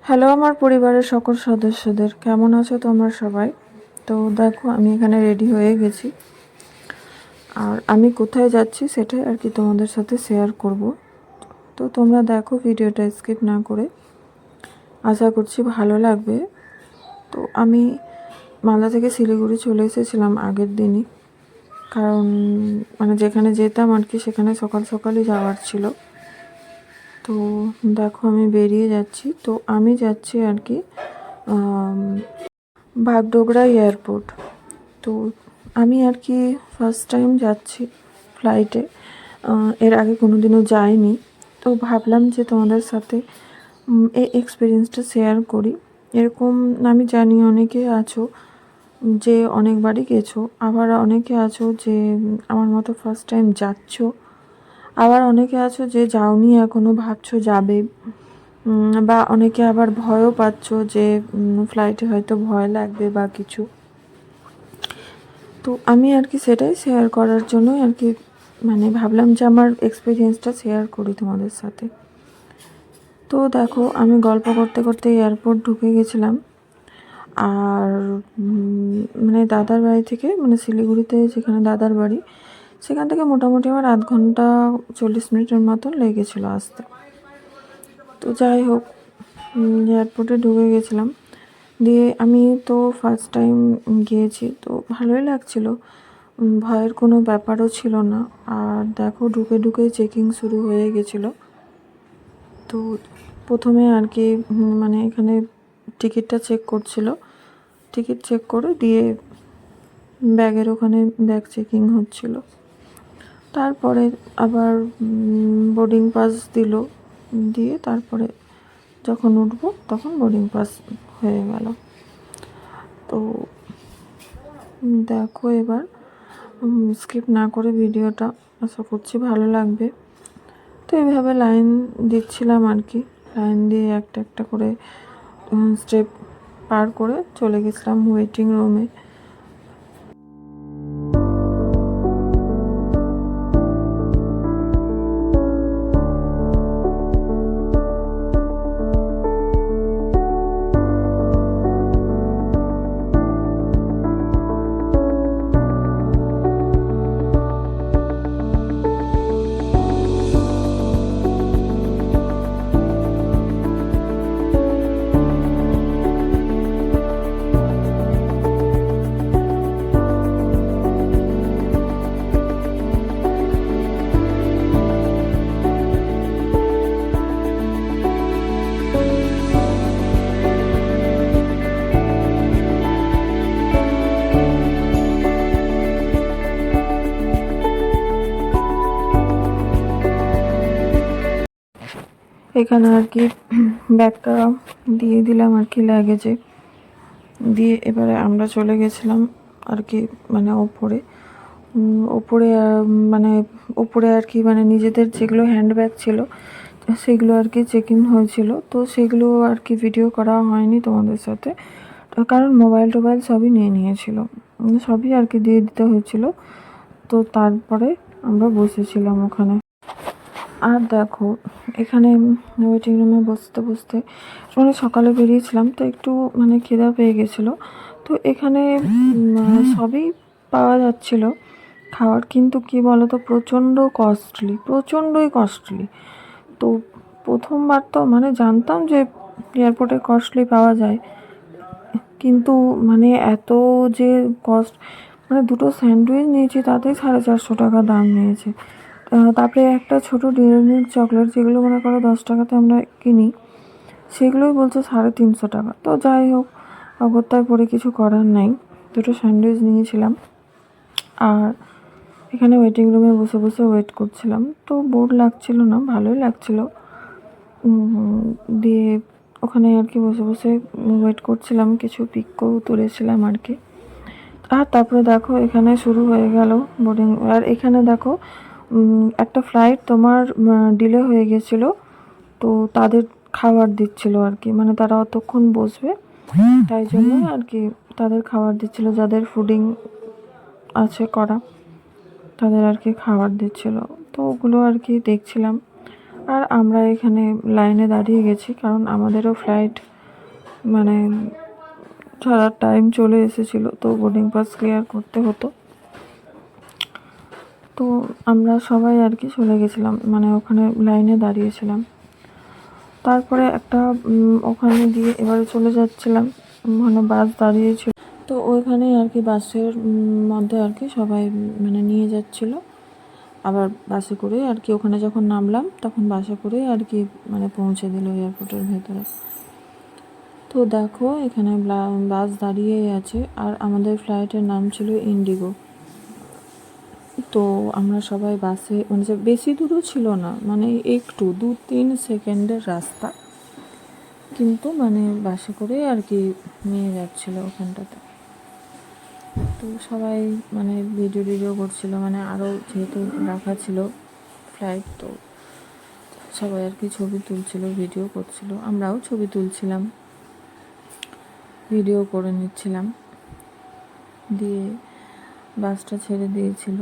Hello আমার পরিবারের সকল সদস্যদের, কেমন আছো তোমরা সবাই? তো দেখো আমি এখানে রেডি হয়ে গেছি, আর আমি কোথায় যাচ্ছি সেটাই আর কি তোমাদের সাথে শেয়ার করব। তো তোমরা দেখো ভিডিওটা স্কিপ না করে, আশা করছি ভালো লাগবে। তো আমি মালদা থেকে শিলিগুড়ি চলে এসেছিলাম আগের দিনই, কারণ যেখানে যেতাম আর কি সেখানে সকাল সকালই যাওয়ার ছিল। তো দেখো আমি বেরিয়ে যাচ্ছি, তো আমি যাচ্ছি আর কি বাগডোগরা এয়ারপোর্ট। তো আমি আর কি ফার্স্ট টাইম যাচ্ছি ফ্লাইটে, এর আগে কোনো দিনও যাইনি। তো ভাবলাম যে তোমাদের সাথে এই এক্সপিরিয়েন্সটা শেয়ার করি। এরকম আমি জানি অনেকে আছো যে অনেকবারই গেছো, আবার অনেকে আছো যে আমার মতো ফার্স্ট টাইম যাচ্ছ, আবার অনেকে আছো যে যাওনি এখনও, ভাবছো যাবে, বা অনেকে আবার ভয়ও পাচ্ছ যে ফ্লাইটে হয়তো ভয় লাগবে বা কিছু। তো আমি আর কি সেটাই শেয়ার করার জন্যই আর কি ভাবলাম যে আমার এক্সপিরিয়েন্সটা শেয়ার করি তোমাদের সাথে। তো দেখো আমি গল্প করতে করতে এয়ারপোর্ট ঢুকে গেছিলাম, আর দাদার বাড়ি থেকে শিলিগুড়িতে যেখানে দাদার বাড়ি সেখান থেকে মোটামুটি আমার 0.5 ঘন্টা 40 মিনিটের মতন লেগেছিলো আসতে। তো যাই হোক, এয়ারপোর্টে ঢুকে গেছিলাম, দিয়ে আমি তো ফার্স্ট টাইম গিয়েছি, তো ভালোই লাগছিলো, ভয়ের কোনো ব্যাপারও ছিল না। আর দেখো ঢুকে ঢুকে চেকিং শুরু হয়ে গেছিলো। তো প্রথমে আর কি এখানে টিকিটটা চেক করছিল, টিকিট চেক করে দিয়ে ব্যাগের ওখানে ব্যাগ চেকিং হচ্ছিল। তারপরে আবার বোর্ডিং পাস দিল, দিয়ে তারপরে যখন উঠবো তখন বোর্ডিং পাস হয়ে গেল। তো দেখো এবার স্কিপ না করে ভিডিওটা, আশা করছি ভালো লাগবে। তো এইভাবে লাইন দিচ্ছিলাম আর কি, লাইন দিয়ে একটা একটা করে স্টেপ পার করে চলে গেছিলাম ওয়েটিং রুমে। এখানে আর কি ব্যাগটা দিয়ে দিলাম আর কি লাগেজে, দিয়ে এবারে আমরা চলে গেছিলাম আর কি ওপরে ওপরে ওপরে আর কি নিজেদের যেগুলো হ্যান্ডব্যাগ ছিল সেগুলো আর কি চেকিং হয়েছিল। তো সেগুলো আর কি ভিডিও করা হয়নি তোমাদের সাথে, কারণ মোবাইল টোবাইল সবই নিয়ে নিয়েছিল, সবই আর কি দিয়ে দিতে হয়েছিল। তো তারপরে আমরা বসেছিলাম ওখানে। আর দেখো এখানে ওয়েটিং রুমে বসতে বসতে সকালে বেরিয়েছিলাম, তো একটু খিদা পেয়ে গেছিলো। তো এখানে সবই পাওয়া যাচ্ছিল খাওয়ার, কিন্তু কি বলো তো প্রচণ্ডই কস্টলি। তো প্রথমবার তো জানতাম যে এয়ারপোর্টে কস্টলি পাওয়া যায়, কিন্তু এত যে কস্ট, দুটো স্যান্ডউইচ নিয়েছি তাতেই 450 টাকা দাম নিয়েছে। তারপরে একটা ছোটো ডেয়ারি মিল্ক চকলেট, যেগুলো মনে করো 10 টাকাতে আমরা কিনি, সেগুলোই বলছে 350 টাকা। তো যাই হোক, অগত্যায় পরে কিছু করার নাই, দুটো স্যান্ডউইচ নিয়েছিলাম। আর এখানে ওয়েটিং রুমে বসে বসে ওয়েট করছিলাম, তো বোর লাগছিল না, ভালোই লাগছিল। দিয়ে ওখানে আর কি বসে বসে ওয়েট করছিলাম, কিছু পিকও তুলেছিলাম আর কি। আর তারপরে দেখো এখানে শুরু হয়ে গেল বোর্ডিং। আর এখানে দেখো একটা ফ্লাইট তোমার ডিলে হয়ে গেছিলো, তো তাদের খাবার দিচ্ছিল আর কি, তারা অতক্ষণ বসবে তাই জন্য আর কি তাদের খাবার দিচ্ছিল, যাদের ফুডিং আছে করা তাদের আর কি খাবার দিচ্ছিল। তো ওগুলো আর কি দেখছিলাম। আর আমরা এখানে লাইনে দাঁড়িয়ে গেছি, কারণ আমাদেরও ফ্লাইট মানে ছাড়ার টাইম চলে এসেছিলো, তো বোর্ডিং পাস ক্লিয়ার করতে হতো। তো আমরা সবাই আর কি চলে গেছিলাম, মানে ওখানে লাইনে দাঁড়িয়েছিলাম। তারপরে একটা ওখানে দিয়ে এবারে চলে যাচ্ছিলাম, মানে বাস দাঁড়িয়েছিল, তো ওইখানেই আর কি বাসের মধ্যে আর কি সবাই মানে নিয়ে যাচ্ছিল। আবার বাসে করে আর কি ওখানে যখন নামলাম তখন বাসে করে আর কি মানে পৌঁছে দিল এয়ারপোর্টের ভেতরে। তো দেখো এখানে বাস দাঁড়িয়েই আছে, আর আমাদের ফ্লাইটের নাম ছিল ইন্ডিগো। তো আমরা সবাই বাসে, মানে যে বেশি দূরও ছিল না, মানে একটু 2-3 সেকেন্ডের রাস্তা, কিন্তু মানে বাসে করে আর কি নিয়ে যাচ্ছিলো ওখানটাতে। তো সবাই মানে ভিডিও করছিল, মানে আরও যেহেতু রাখা ছিল ফ্লাইট, তো সবাই আর কি ছবি তুলছিল, ভিডিও করছিল, আমরাও ছবি তুলছিলাম, ভিডিও করে নিচ্ছিলাম। দিয়ে বাসটা ছেড়ে দিয়েছিল,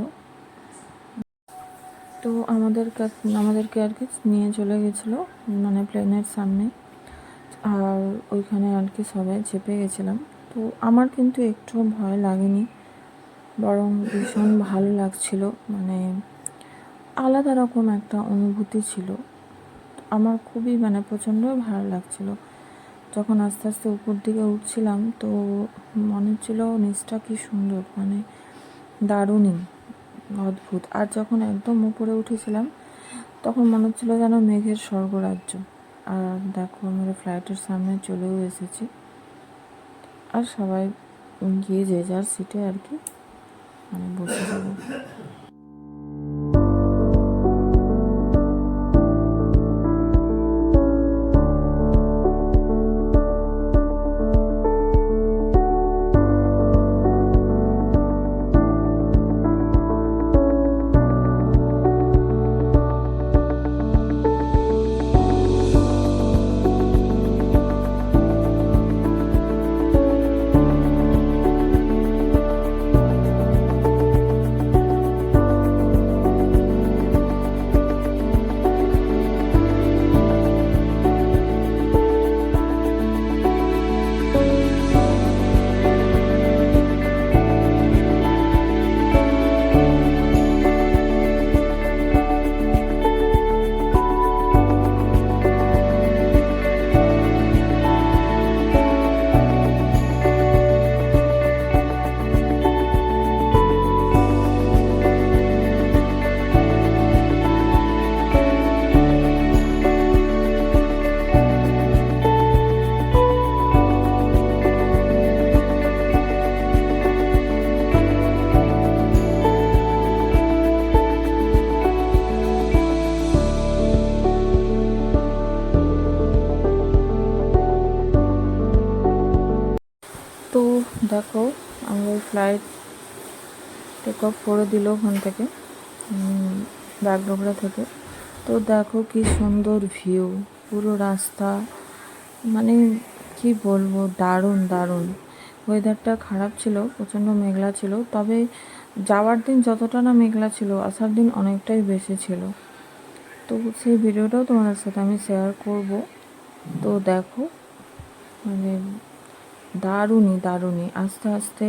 তো আমাদেরকে আর কি নিয়ে চলে গেছিলো মানে প্লেনের সামনে, আর ওইখানে আর কি সবাই চেপে গেছিলাম। তো আমার কিন্তু একটু ভয় লাগেনি, বরং ভীষণ ভালো লাগছিল, মানে আলাদা রকম একটা অনুভূতি ছিল। আমার খুবই মানে প্রচণ্ড ভালো লাগছিল। যখন আস্তে আস্তে উপর দিকে উঠছিলাম তো মনে হচ্ছিল নিচটা কি সুন্দর, মানে দারুণই অদ্ভুত। আর যখন একদম উপরে উঠেছিলাম তখন মনে হচ্ছিল যেন মেঘের স্বর্গরাজ্য। আর দেখো আমরা ফ্লাইটের সামনে চলেও এসেছি, আর সবাই গিয়ে যে যার সিটে আর কি মানে বসে যাবো। তো দেখো আমাদের ফ্লাইট টেক অফ করে দিল ওখান থেকে, বাগডোগরা থেকে। তো দেখো কি সুন্দর ভিউ, পুরো রাস্তা, মানে কি বলবো, দারুণ দারুণ। ওয়েদারটা খারাপ ছিল, প্রচণ্ড মেঘলা ছিল, তবে যাওয়ার দিন যতটা না মেঘলা ছিল আসার দিন অনেকটাই বেশি ছিল। তো সেই ভিডিওটাও তোমাদের সাথে আমি শেয়ার করব। তো দেখো মানে দারুণই আস্তে আস্তে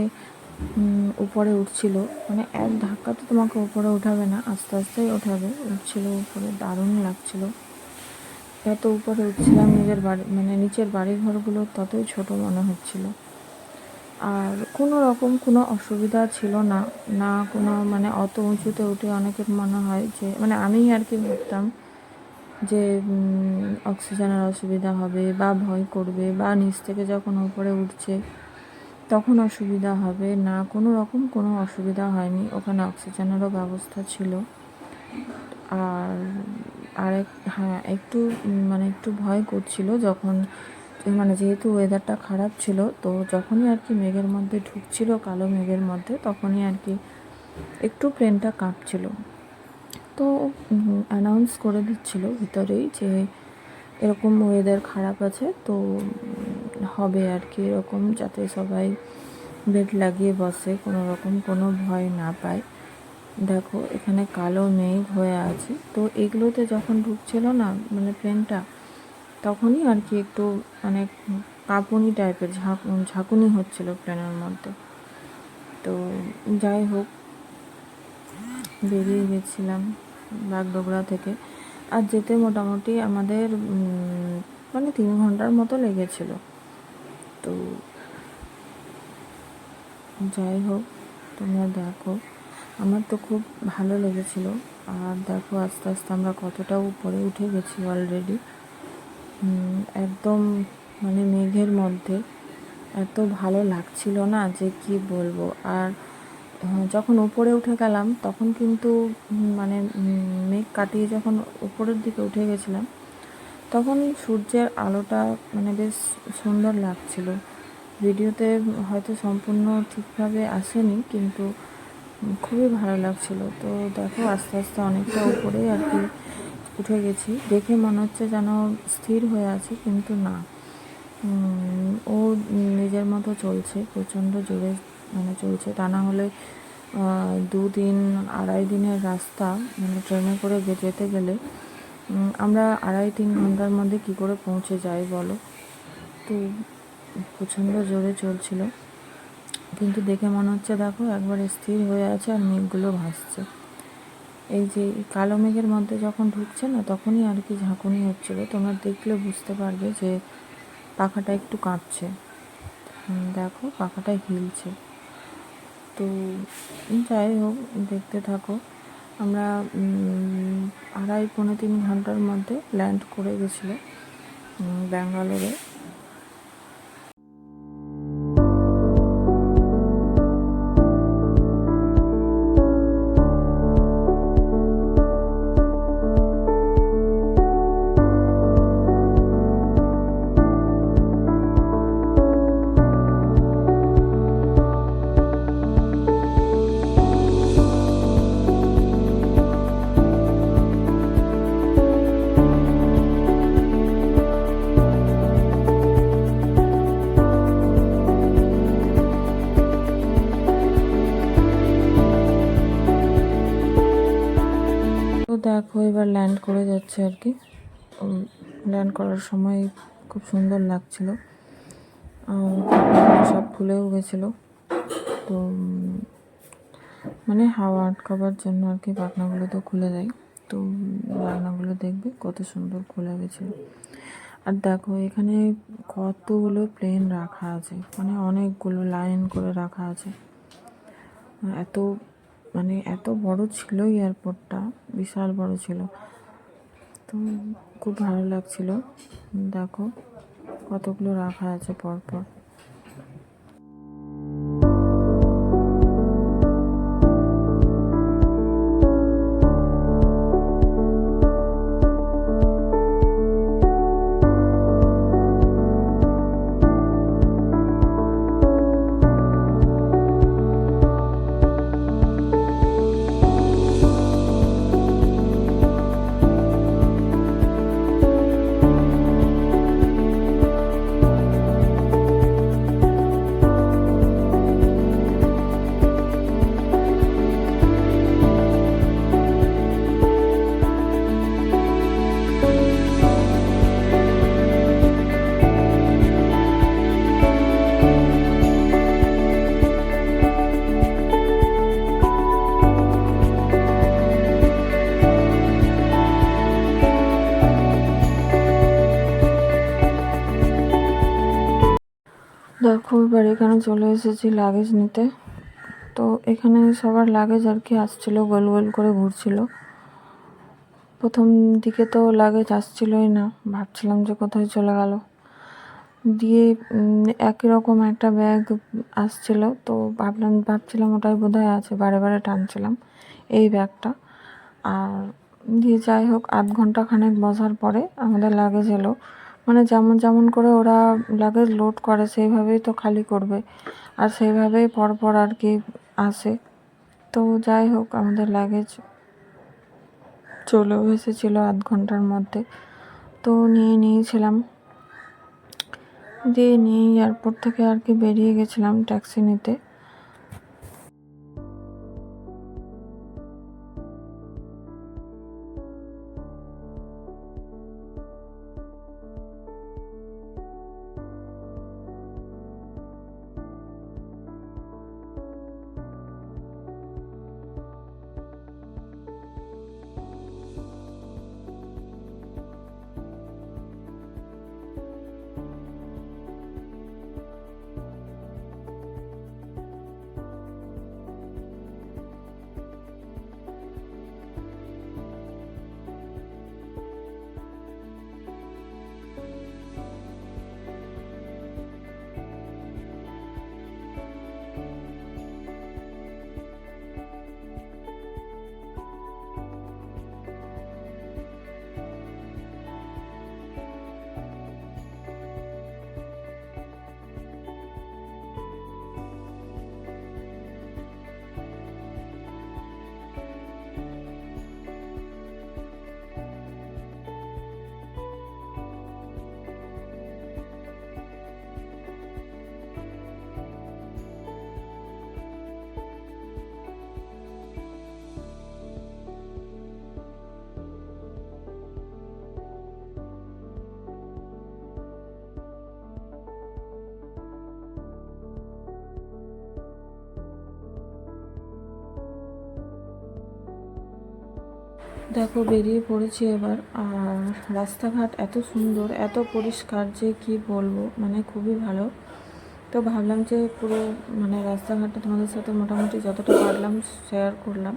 উপরে উঠছিল, মানে এক ধাক্কাতে তোমাকে উপরে উঠাবে না, আস্তে আস্তেই উঠাবে, উঠছিল উপরে, দারুণ লাগছিল। এত উপরে উঠছিলাম, নিজের বাড়ি মানে নিচের বাড়ি ঘরগুলো ততই ছোট মনে হচ্ছিল। আর কোনো রকম কোনো অসুবিধা ছিল না, না কোনো মানে অত উঁচুতে উঠে অনেকের মনে হয় যে, মানে আমি আর কি ভাবতাম যে অক্সিজেনের অসুবিধা হবে বা ভয় করবে, বা নিচ থেকে যখন উপরে উঠছে তখন অসুবিধা হবে, না কোনো রকম কোনো অসুবিধা হয়নি। ওখানে অক্সিজেনেরও ব্যবস্থা ছিল। আর হ্যাঁ একটু মানে একটু ভয় করছিল যখন, মানে যেহেতু ওয়েদারটা খারাপ ছিল, তো যখনই আর কি মেঘের মধ্যে ঢুকছিল, কালো মেঘের মধ্যে, তখনই আর কি একটু প্লেনটা কাঁপছিল। তো অ্যানাউন্স করে দিচ্ছিল ভিতরেই যে এরকম ওয়েদার খারাপ আছে, তো হবে আর কি এরকম, যাতে সবাই বেল্ট লাগিয়ে বসে, কোনো রকম কোনো ভয় না পায়। দেখো এখানে কালো মেঘ হয়ে আছে, তো এগুলোতে যখন ঢুকছিল না মানে প্লেনটা, তখনই আর কি একটু মানে কাঁপুনি টাইপের ঝাঁকুনি হচ্ছিল প্লেনের মধ্যে। তো যাই হোক, বেরিয়ে গেছিলাম বাগডোগরা থেকে। আর যেতে মোটামুটি আমাদের মানে 3 ঘন্টার মতো লেগেছিল। তো যাই হোক, তোমরা দেখো, আমার তো খুব ভালো লেগেছিল। আর দেখো আস্তে আস্তে আমরা কতটা উপরে উঠে গেছি অলরেডি, একদম মানে মেঘের মধ্যে। এত ভালো লাগছিল না যে কি বলবো। আর যখন উপরে উঠে গেলাম তখন কিন্তু মানে মেঘ কাটিয়ে যখন উপরের দিকে উঠে গেছিলাম তখন সূর্যের আলোটা মানে বেশ সুন্দর লাগছিল। ভিডিওতে হয়তো সম্পূর্ণ ঠিকভাবে আসেনি, কিন্তু খুবই ভালো লাগছিল। তো দেখো আস্তে আস্তে অনেকটা উপরে আর কি উঠে গেছি। দেখে মনে হচ্ছে যেন স্থির হয়ে আছে, কিন্তু না, ও নিজের মতো চলছে, প্রচণ্ড জোরে মানে চলছে। তা না হলে 2-3 আড়াই দিনের রাস্তা মানে ট্রেনে করে যেতে গেলে আমরা 2.5-3 ঘন্টার মধ্যে কি করে পৌঁছে যাই বলো। তো প্রচণ্ড জোরে চলছিল, কিন্তু দেখে মনে হচ্ছে দেখো একবার স্থির হয়ে আছে আর মেঘগুলো ভাসছে। এই যে কালো মেঘের মধ্যে যখন ঢুকছে না, তখনই আর কি ঝাঁকুনি হচ্ছিলো। তোমরা দেখলে বুঝতে পারবে যে পাখাটা একটু কাঁপছে, দেখো পাখাটা হিলছে। তো যাই হোক, দেখতে থাকো। আমরা 2.5-3 ঘন্টার মধ্যে ল্যান্ড করে গেছিলো ব্যাঙ্গালোরে। দেখো এবার ল্যান্ড করে যাচ্ছে আর কি। ল্যান্ড করার সময় খুব সুন্দর লাগছিল, সব খুলেও গেছিলো। তো মানে হাওয়া আটকাবার জন্য আর কি পাখনাগুলো তো খুলে দেয়। তো পাখনাগুলো দেখবে কত সুন্দর খুলে গেছিলো। আর দেখো এখানে কতগুলো প্লেন রাখা আছে, মানে অনেকগুলো লাইন করে রাখা আছে। এত মানে এত বড় ছিল এয়ারপোর্টটা, বিশাল বড় ছিল। তো খুব ভালো লাগছিল। দেখো কতগুলো রাখা আছে পরপর। দেখো এবার এখানে চলে এসেছি লাগেজ নিতে। তো এখানে সবার লাগেজ আর কি আসছিলো, গোল গোল করে ঘুরছিল। প্রথম দিকে তো লাগেজ আসছিলোই না, ভাবছিলাম যে কোথায় চলে গেল। দিয়ে একই রকম একটা ব্যাগ আসছিল, তো ভাবছিলাম ওটাই বোধহয় আছে, বারে বারে টানছিলাম এই ব্যাগটা। আর দিয়ে যাই হোক, 8 ঘন্টা খানেক বসার পরে আমাদের লাগেজ এলো। মানে যেমন যেমন করে ওরা লাগেজ লোড করে সেইভাবেই তো খালি করবে, আর সেইভাবেই পরপর আর কি আসে। তো যাই হোক, আমাদের লাগেজ চলেও এসেছিলো 8 ঘন্টার মধ্যে। তো নিয়েছিলাম, দিয়ে নিয়ে এয়ারপোর্ট থেকে আর কি বেরিয়ে গেছিলাম ট্যাক্সি নিতে। দেখো বেরিয়ে পড়েছি এবার। আর রাস্তাঘাট এত সুন্দর, এত পরিষ্কার যে কি বলবো, মানে খুবই ভালো। তো ভাবলাম যে পুরো মানে রাস্তাঘাটটা তোমাদের সাথে মোটামুটি যতটা পারলাম শেয়ার করলাম।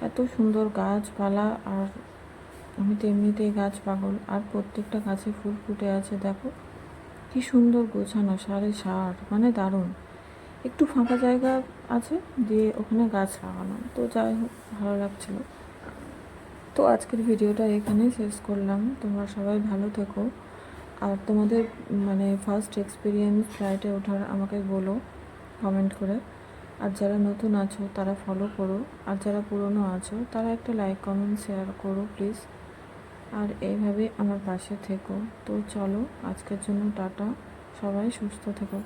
এত সুন্দর গাছপালা, আর আমি তো এমনিতেই গাছ পাগল। আর প্রত্যেকটা গাছে ফুল ফুটে আছে, দেখো কি সুন্দর গোছানো, সাড়ে সার, মানে দারুণ। একটু ফাঁকা জায়গা আছে, দিয়ে ওখানে গাছ লাগানো, তো যাই হোক ভালো লাগছিলো। তো আজকের ভিডিওটা এখানেই শেষ করলাম। তোমরা সবাই ভালো থেকো। আর তোমাদের মানে ফার্স্ট এক্সপিরিয়েন্স ফ্লাইটে ওঠার আমাকে বলো কমেন্ট করে। আর যারা নতুন আছো তারা ফলো করো, আর যারা পুরনো আছো তারা একটা লাইক কমেন্ট শেয়ার করো প্লিজ। আর এইভাবে আমার পাশে থেকো। তো চলো, আজকের জন্য টাটা, সবাই সুস্থ থেকো।